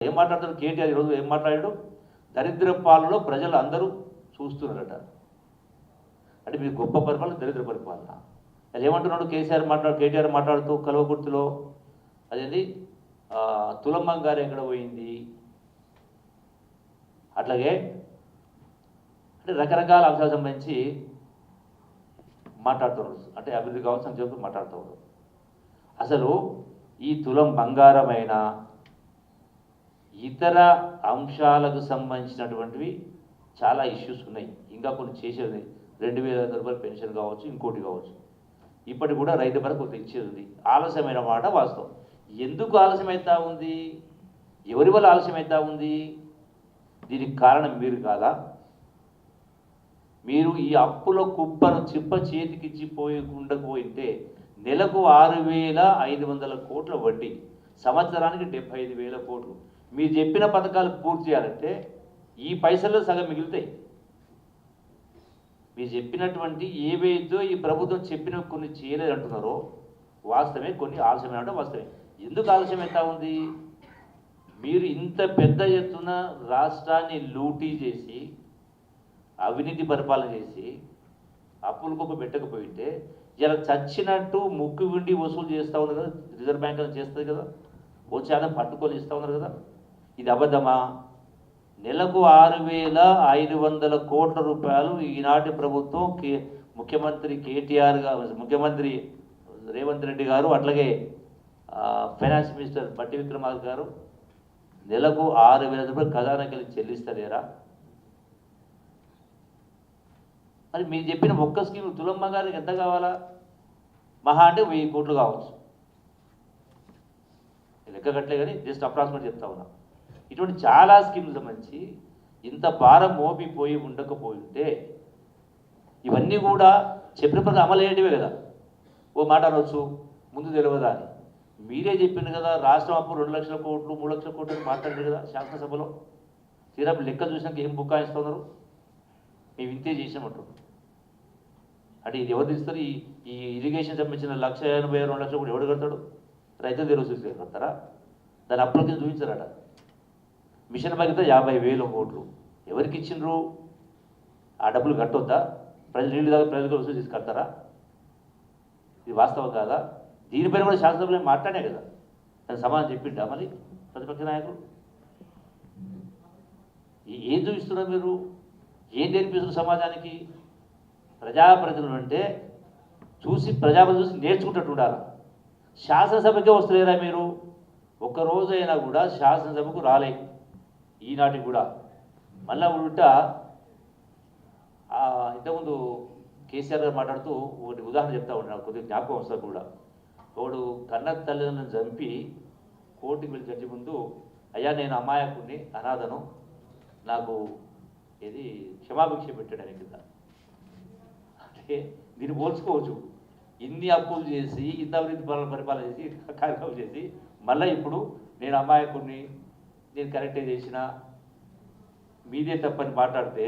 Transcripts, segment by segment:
ఏం మాట్లాడతారు కేటీఆర్ ఈరోజు ఏం మాట్లాడాడు? దరిద్ర పాలనలో ప్రజలు అందరూ చూస్తున్నారట. అంటే మీరు గొప్ప పరిపాలన, దరిద్ర పరిపాలన. అది ఏమంటున్నాడు కేటీఆర్ మాట్లాడుతూ కల్వకుర్తిలో అదేంటి తులం బంగారం ఎక్కడ పోయింది, అట్లాగే అంటే రకరకాల అంశాలకు సంబంధించి మాట్లాడుతున్నారు. అంటే అభివృద్ధి కావచ్చు అని చెప్పి మాట్లాడుతున్నారు. అసలు ఈ తులం బంగారమైన ఇతర అంశాలకు సంబంధించినటువంటివి చాలా ఇష్యూస్ ఉన్నాయి. ఇంకా కొన్ని చేసేది 2,500 రూపాయలు పెన్షన్ కావచ్చు, ఇంకోటి కావచ్చు. ఇప్పటికి కూడా రైతు భరోసా కొంత ఇచ్చేది ఉంది. ఆలస్యమైన మాట వాస్తవం. ఎందుకు ఆలస్యమవుతా ఉంది? ఎవరి వల్ల ఆలస్యమవుతా ఉంది? దీనికి కారణం మీరు కాదా? మీరు ఈ అప్పుల కుప్పను చిప్ప చేతికిచ్చి ఉండకపోయింటే నెలకు 6,500 కోట్ల వడ్డీ, సంవత్సరానికి 75,000 కోట్లు. మీరు చెప్పిన పథకాలు పూర్తి చేయాలంటే ఈ పైసల్లో సగం మిగులుతాయి. మీరు చెప్పినటువంటి ఏవైతే ఈ ప్రభుత్వం చెప్పిన కొన్ని చేయలేదు అంటున్నారో వాస్తవమే, కొన్ని ఆలస్యమైన అంటే వాస్తవమే. ఎందుకు ఆలస్యం అవుతా ఉంది? మీరు ఇంత పెద్ద ఎత్తున రాష్ట్రాన్ని లూటీ చేసి అవినీతి పరిపాలన చేసి అప్పుల కుప్ప పెట్టకపోయింటే ఇలా చచ్చినట్టు ముక్కు విండి వసూలు చేస్తూ ఉన్నారు కదా. రిజర్వ్ బ్యాంక్ అని చేస్తుంది కదా, వచ్చాదని పట్టుకొని ఇస్తూ ఉన్నారు కదా. ఇది అబద్ధమా? నెలకు 6,500 కోట్ల రూపాయలు ఈనాటి ప్రభుత్వం ముఖ్యమంత్రి కేటీఆర్ గారు, ముఖ్యమంత్రి రేవంత్ రెడ్డి గారు, అట్లాగే ఫైనాన్స్ మినిస్టర్ బట్టి విక్రమార్క గారు నెలకు 6,000 రూపాయలు ఖజానాకి చెల్లిస్తలేరా? మరి మీరు చెప్పిన ఒక్క స్కీమ్ తులం బంగారానికి ఎంత కావాలా? మహా అంటే 1000 కోట్లు కావచ్చు. లెక్క కట్టలే కానీ జస్ట్ అప్రాక్సిమేట్ చెప్తా ఉన్నా. ఇటువంటి చాలా స్కీమ్లు సంబంధించి ఇంత భారం మోపిపోయి ఉండకపోయింటే ఇవన్నీ కూడా చెప్పిన ప్రకారం అమలు చేయడమే కదా. ఓ మాట అనవచ్చు ముందు తెలియదా అని. మీరే చెప్పింది కదా, రాష్ట్రం అప్పు 2 లక్షల కోట్లు 3 లక్షల కోట్లు అని మాట్లాడారు కదా శాసనసభలో. తీరా లెక్క చూసినాక ఏం బుక్కాయిస్తున్నారు? మేము ఇంతే చేసామంటారు. అంటే ఇది ఎవరు తీస్తారు? ఈ ఇరిగేషన్ సంబంధించిన 1,80,000 2 లక్షలు కూడా ఎవడు కడతాడు? రైతులు తెరువు కడతారా? దాని అప్పుల కింద చూపించారట. మిషన్ భగీరథ 50,000 కోట్లు ఎవరికి ఇచ్చిండ్రు? ఆ డబ్బులు కట్టొద్దా? ప్రజలు నీళ్ళు దాకా ప్రజలకు వసూలు చేసి కడతారా? ఇది వాస్తవం కాదా? దీనిపైన కూడా శాసనసభలో మాట్లాడే కదా, దానికి సమాధానం చెప్పిండా మరి ప్రతిపక్ష నాయకులు? ఏం చూపిస్తున్నారు మీరు? ఏం నేర్పిస్తున్నారు సమాజానికి? ప్రజాప్రతినిధులు అంటే ప్రజాప్రతినిధులు చూసి నేర్చుకుంటట్టు ఉండాలి. శాసనసభకే వస్తలేరా మీరు? ఒక్కరోజైనా కూడా శాసనసభకు రాలే ఈనాటికి కూడా. మళ్ళా ఉల్టా ఇంతకుముందు కేసీఆర్ గారు మాట్లాడుతూ ఒకటి ఉదాహరణ చెప్తా ఉన్నాడు, నాకు కొద్దిగా జ్ఞాపకం వస్తుంది కూడా. ఒకడు కన్న తల్లిదండ్రులను చంపి కోర్టుకి వెళ్ళి జడ్జి ముందు, అయ్యా నేను అమాయకుడిని, అనాథను, నాకు ఇది క్షమాభిక్ష పెట్టాడని కింద. అంటే దీన్ని పోల్చుకోవచ్చు. ఇన్ని అప్పులు చేసి ఇంత అభివృద్ధి పరిపాలన చేసి కార్యక్రమం చేసి మళ్ళీ ఇప్పుడు నేను అమాయకుడిని, నేను కరెక్టే చేసిన, మీదే తప్పని మాట్లాడితే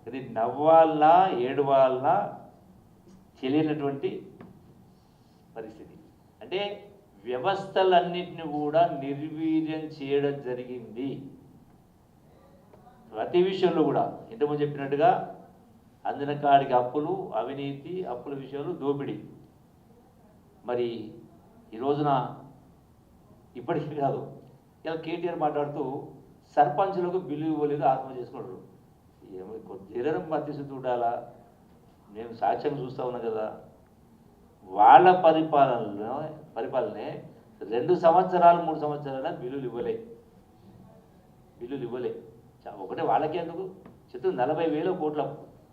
ఇది నవ్వాలనా ఏడవాలనా తెలియనటువంటి పరిస్థితి. అంటే వ్యవస్థలన్నింటినీ కూడా నిర్వీర్యం చేయడం జరిగింది. ప్రతి విషయంలో కూడా ఇంతకుముందు చెప్పినట్టుగా అందిన కాడికి అప్పులు, అవినీతి, అప్పుల విషయంలో దోపిడీ. మరి ఈ రోజున ఇప్పటికీ కాదు, ఇలా కేటీఆర్ మాట్లాడుతూ సర్పంచులకు బిల్లు ఇవ్వలేదు, ఆత్మహత్య చేసుకున్నారు. ఏమో కొద్దిగా మధ్యస్థితి ఉండాలా? మేము సాక్ష్యం చూస్తూ ఉన్నాం కదా. వాళ్ళ పరిపాలనే 2 సంవత్సరాలు 3 సంవత్సరాల బిల్లులు ఇవ్వలే. ఒకటే వాళ్ళకే ఎందుకు చెప్తుంది 40,000 కోట్ల